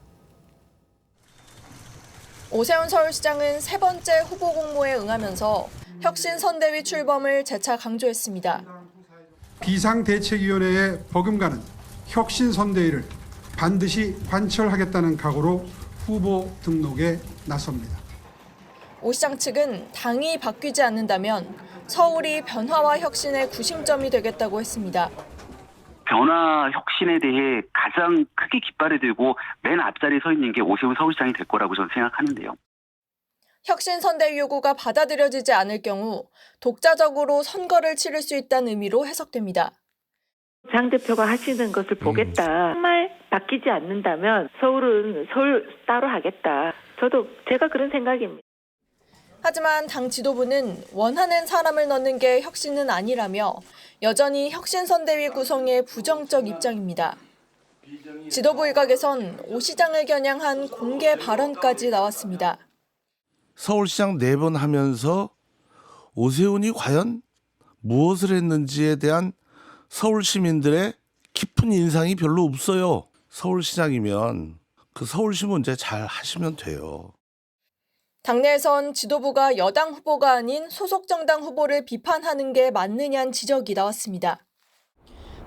오세훈 서울시장은 세 번째 후보 공모에 응하면서 혁신선대위 출범을 재차 강조했습니다. 비상대책위원회에 버금가는 혁신선대위를 반드시 관철하겠다는 각오로 후보 등록에 나섭니다. 오 시장 측은 당이 바뀌지 않는다면 서울이 변화와 혁신의 구심점이 되겠다고 했습니다. 변화 혁신에 대해 가장 크게 깃발을 들고 맨 앞자리에 서 있는 게 오세훈 서울시장이 될 거라고 저는 생각하는데요. 혁신선대위 요구가 받아들여지지 않을 경우 독자적으로 선거를 치를 수 있다는 의미로 해석됩니다. 장 대표가 하시는 것을 보겠다. 정말 바뀌지 않는다면 서울은 서울 따로 하겠다. 제가 그런 생각입니다. 하지만 당 지도부는 원하는 사람을 넣는 게 혁신은 아니라며 여전히 혁신선대위 구성에 부정적 입장입니다. 지도부 일각에선 오 시장을 겨냥한 공개 발언까지 나왔습니다. 서울시장 4번 하면서 오세훈이 과연 무엇을 했는지에 대한 서울 시민들의 깊은 인상이 별로 없어요. 서울시장이면 그 서울시 문제 잘 하시면 돼요. 당내에선 지도부가 여당 후보가 아닌 소속 정당 후보를 비판하는 게 맞느냐는 지적이 나왔습니다.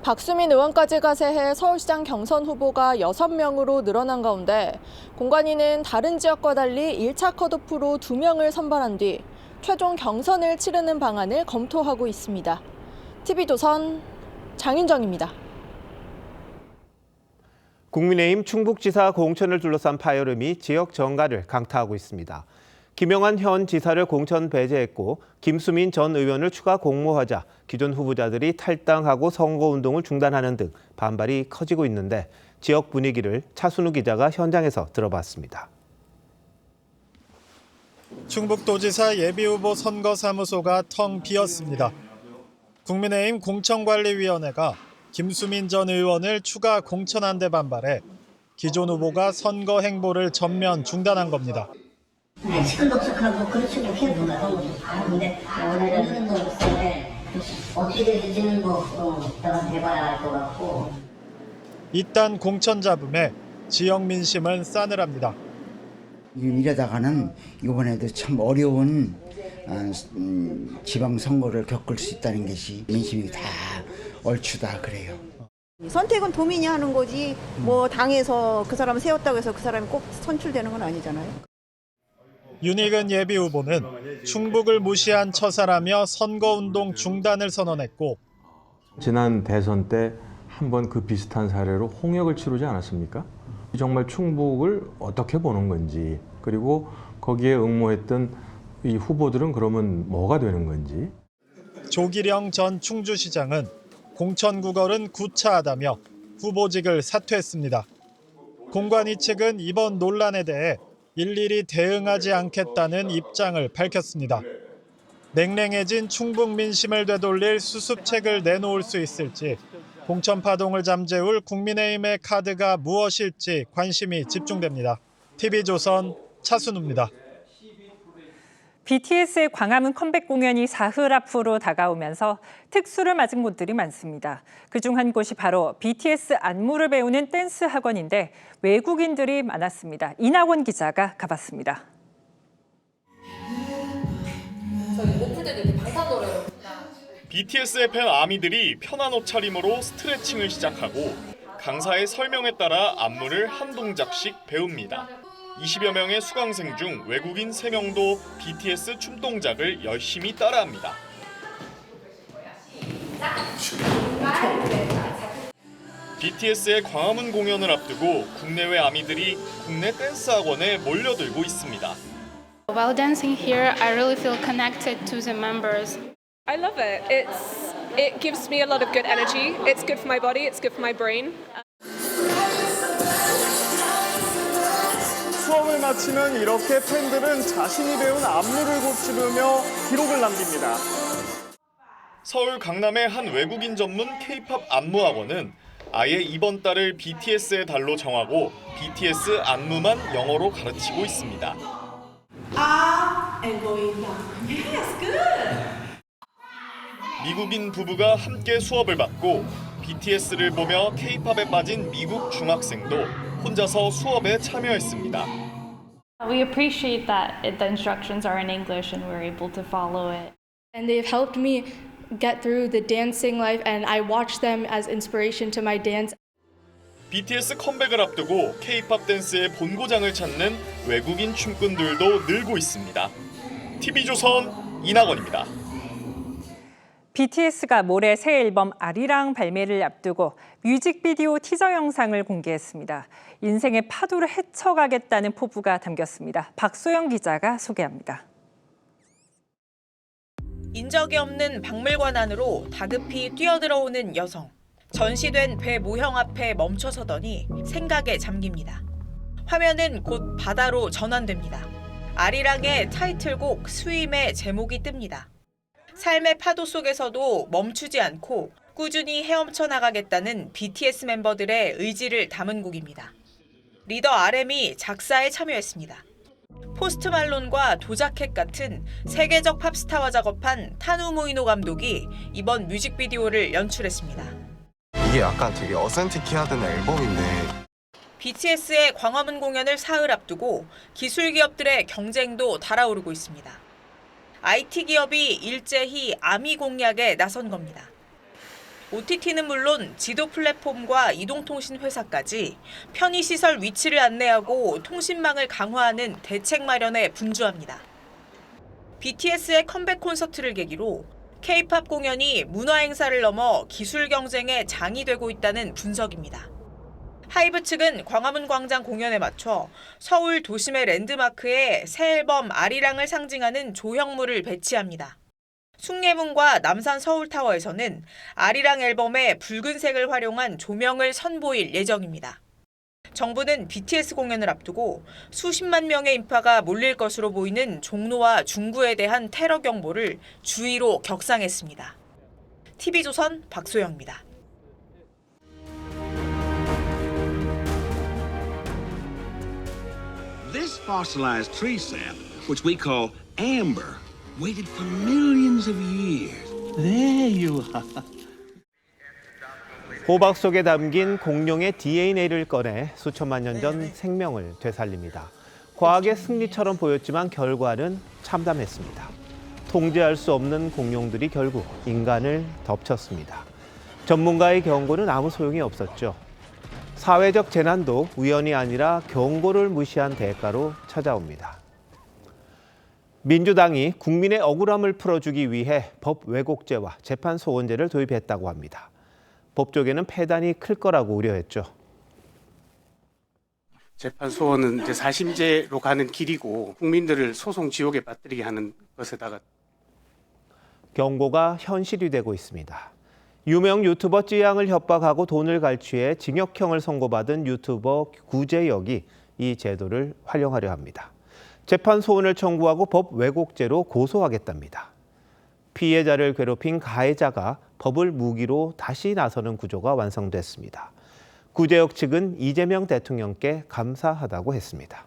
박수민 의원까지 가세해 서울시장 경선 후보가 6명으로 늘어난 가운데 공관위는 다른 지역과 달리 1차 컷오프로 2명을 선발한 뒤 최종 경선을 치르는 방안을 검토하고 있습니다. TV조선 장윤정입니다. 국민의힘 충북지사 공천을 둘러싼 파열음이 지역 정가를 강타하고 있습니다. 김영환 현 지사를 공천 배제했고 김수민 전 의원을 추가 공모하자 기존 후보자들이 탈당하고 선거운동을 중단하는 등 반발이 커지고 있는데 지역 분위기를 차순우 기자가 현장에서 들어봤습니다. 충북도지사 예비후보 선거사무소가 텅 비었습니다. 국민의힘 공천관리위원회가 김수민 전 의원을 추가 공천한 데 반발해 기존 후보가 선거 행보를 전면 중단한 겁니다. 시끌벅적하고 그런 식으로 해도 나가고 근데 오늘은 어떻게 될지는 내가 해봐야 할 것 같고. 이딴 공천 잡음에 지역 민심은 싸늘합니다. 이러다가는 이번에도 참 어려운 지방선거를 겪을 수 있다는 것이 민심이 다 얼추다 그래요. 선택은 도민이 하는 거지 뭐 당에서 그 사람을 세웠다고 해서 그 사람이 꼭 선출되는 건 아니잖아요. 윤익은 예비후보는 충북을 무시한 처사라며 선거운동 중단을 선언했고 지난 대선 때 한번 그 비슷한 사례로 홍역을 치르지 않았습니까? 정말 충북을 어떻게 보는 건지 그리고 거기에 응모했던 이 후보들은 그러면 뭐가 되는 건지. 조기령 전 충주시장은 공천 구걸은 구차하다며 후보직을 사퇴했습니다. 공관위 측은 이번 논란에 대해 일일이 대응하지 않겠다는 입장을 밝혔습니다. 냉랭해진 충북 민심을 되돌릴 수습책을 내놓을 수 있을지, 공천 파동을 잠재울 국민의힘의 카드가 무엇일지 관심이 집중됩니다. TV조선 차순우입니다. BTS의 광화문 컴백 공연이 사흘 앞으로 다가오면서 특수를 맞은 곳들이 많습니다. 그중 한 곳이 바로 BTS 안무를 배우는 댄스 학원인데 외국인들이 많았습니다. 이나원 기자가 가봤습니다. BTS의 팬 아미들이 편한 옷차림으로 스트레칭을 시작하고 강사의 설명에 따라 안무를 한 동작씩 배웁니다. 20여 명의 수강생 중 외국인 3명도 BTS 춤 동작을 열심히 따라합니다. BTS의 광화문 공연을 앞두고 국내외 아미들이 국내 댄스 학원에 몰려들고 있습니다. While dancing here, I really feel connected to the members. I love it. It gives me a lot of good energy. It's good for my body, it's good for my brain. 수업을 마치면 이렇게 팬들은 자신이 배운 안무를 곱씹으며 기록을 남깁니다. 서울 강남의 한 외국인 전문 K-팝 안무학원은 아예 이번 달을 BTS의 달로 정하고 BTS 안무만 영어로 가르치고 있습니다. 미국인 부부가 함께 수업을 받고 BTS를 보며 K-팝에 빠진 미국 중학생도 혼자서 수업에 참여했습니다. We appreciate that the instructions are in English and we're able to follow it. And they've helped me get through the dancing life, and I watch them as inspiration to my dance. BTS 컴백을 앞두고 K-팝 댄스의 본고장을 찾는 외국인 춤꾼들도 늘고 있습니다. TV조선 이낙원입니다. BTS가 모레 새 앨범 아리랑 발매를 앞두고 뮤직비디오 티저 영상을 공개했습니다. 인생의 파도를 헤쳐가겠다는 포부가 담겼습니다. 박소영 기자가 소개합니다. 인적이 없는 박물관 안으로 다급히 뛰어들어오는 여성. 전시된 배 모형 앞에 멈춰서더니 생각에 잠깁니다. 화면은 곧 바다로 전환됩니다. 아리랑의 타이틀곡 스윕의 제목이 뜹니다. 삶의 파도 속에서도 멈추지 않고 꾸준히 헤엄쳐 나가겠다는 BTS 멤버들의 의지를 담은 곡입니다. 리더 RM이 작사에 참여했습니다. 포스트 말론과 도자켓 같은 세계적 팝스타와 작업한 타누 모이노 감독이 이번 뮤직비디오를 연출했습니다. 이게 약간 되게 어센티키하던 앨범인데 BTS의 광화문 공연을 사흘 앞두고 기술 기업들의 경쟁도 달아오르고 있습니다. IT 기업이 일제히 아미 공략에 나선 겁니다. OTT는 물론 지도 플랫폼과 이동통신 회사까지 편의시설 위치를 안내하고 통신망을 강화하는 대책 마련에 분주합니다. BTS의 컴백 콘서트를 계기로 K-팝 공연이 문화 행사를 넘어 기술 경쟁의 장이 되고 있다는 분석입니다. 하이브 측은 광화문 광장 공연에 맞춰 서울 도심의 랜드마크에 새 앨범 아리랑을 상징하는 조형물을 배치합니다. 숭례문과 남산 서울타워에서는 아리랑 앨범의 붉은색을 활용한 조명을 선보일 예정입니다. 정부는 BTS 공연을 앞두고 수십만 명의 인파가 몰릴 것으로 보이는 종로와 중구에 대한 테러 경보를 주의로 격상했습니다. TV조선 박소영입니다. This fossilized tree sap, which we call amber, waited for millions of years. There you are. 호박 속에 담긴 공룡의 DNA를 꺼내 수천만 년 전 생명을 되살립니다. 과학의 승리처럼 보였지만 결과는 참담했습니다. 통제할 수 없는 공룡들이 결국 인간을 덮쳤습니다. 전문가의 경고는 아무 소용이 없었죠. 사회적 재난도 우연이 아니라 경고를 무시한 대가로 찾아옵니다. 민주당이 국민의 억울함을 풀어주기 위해 법 왜곡죄와 재판 소원제를 도입했다고 합니다. 법조계는 폐단이 클 거라고 우려했죠. 재판 소원은 이제 사심제로 가는 길이고 국민들을 소송 지옥에 빠뜨리게 하는 것에다가 경고가 현실이 되고 있습니다. 유명 유튜버 찌양을 협박하고 돈을 갈취해 징역형을 선고받은 유튜버 구제역이 이 제도를 활용하려 합니다. 재판 소원을 청구하고 법 왜곡죄로 고소하겠답니다. 피해자를 괴롭힌 가해자가 법을 무기로 다시 나서는 구조가 완성됐습니다. 구제역 측은 이재명 대통령께 감사하다고 했습니다.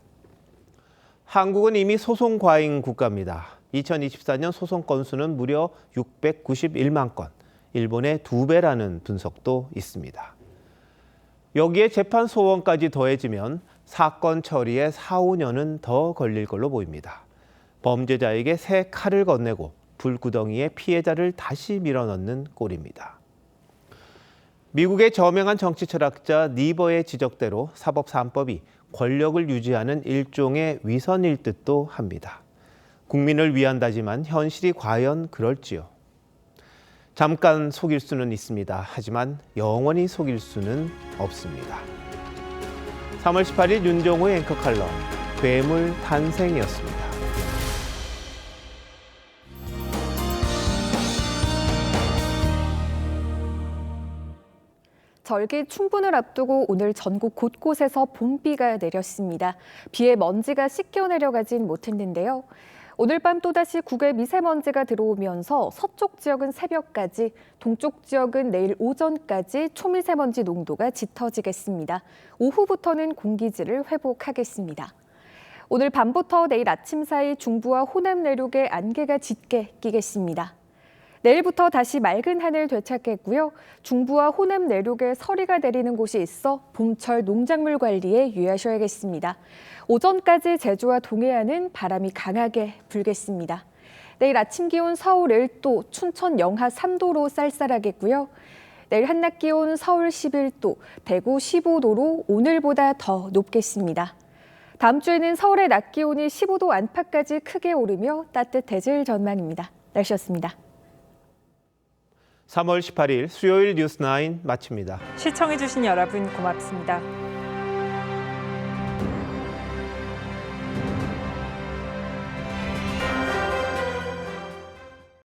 한국은 이미 소송 과잉 국가입니다. 2024년 소송 건수는 무려 691만 건, 일본의 2배라는 분석도 있습니다. 여기에 재판 소원까지 더해지면 사건 처리에 4, 5년은 더 걸릴 걸로 보입니다. 범죄자에게 새 칼을 건네고 불구덩이에 피해자를 다시 밀어넣는 꼴입니다. 미국의 저명한 정치 철학자 니버의 지적대로 사법 3법이 권력을 유지하는 일종의 위선일 듯도 합니다. 국민을 위한다지만 현실이 과연 그럴지요? 잠깐 속일 수는 있습니다. 하지만 영원히 속일 수는 없습니다. 3월 18일 윤정호의 앵커 칼럼, 괴물 탄생이었습니다. 절기 충분을 앞두고 오늘 전국 곳곳에서 봄비가 내렸습니다. 비에 먼지가 씻겨 내려가진 못했는데요. 오늘 밤 또다시 국외 미세먼지가 들어오면서 서쪽 지역은 새벽까지, 동쪽 지역은 내일 오전까지 초미세먼지 농도가 짙어지겠습니다. 오후부터는 공기질을 회복하겠습니다. 오늘 밤부터 내일 아침 사이 중부와 호남 내륙에 안개가 짙게 끼겠습니다. 내일부터 다시 맑은 하늘 되찾겠고요. 중부와 호남 내륙에 서리가 내리는 곳이 있어 봄철 농작물 관리에 유의하셔야겠습니다. 오전까지 제주와 동해안은 바람이 강하게 불겠습니다. 내일 아침 기온 서울 1도, 춘천 영하 3도로 쌀쌀하겠고요. 내일 한낮 기온 서울 11도, 대구 15도로 오늘보다 더 높겠습니다. 다음 주에는 서울의 낮 기온이 15도 안팎까지 크게 오르며 따뜻해질 전망입니다. 날씨였습니다. 3월 18일 수요일 뉴스9 마칩니다. 시청해주신 여러분 고맙습니다.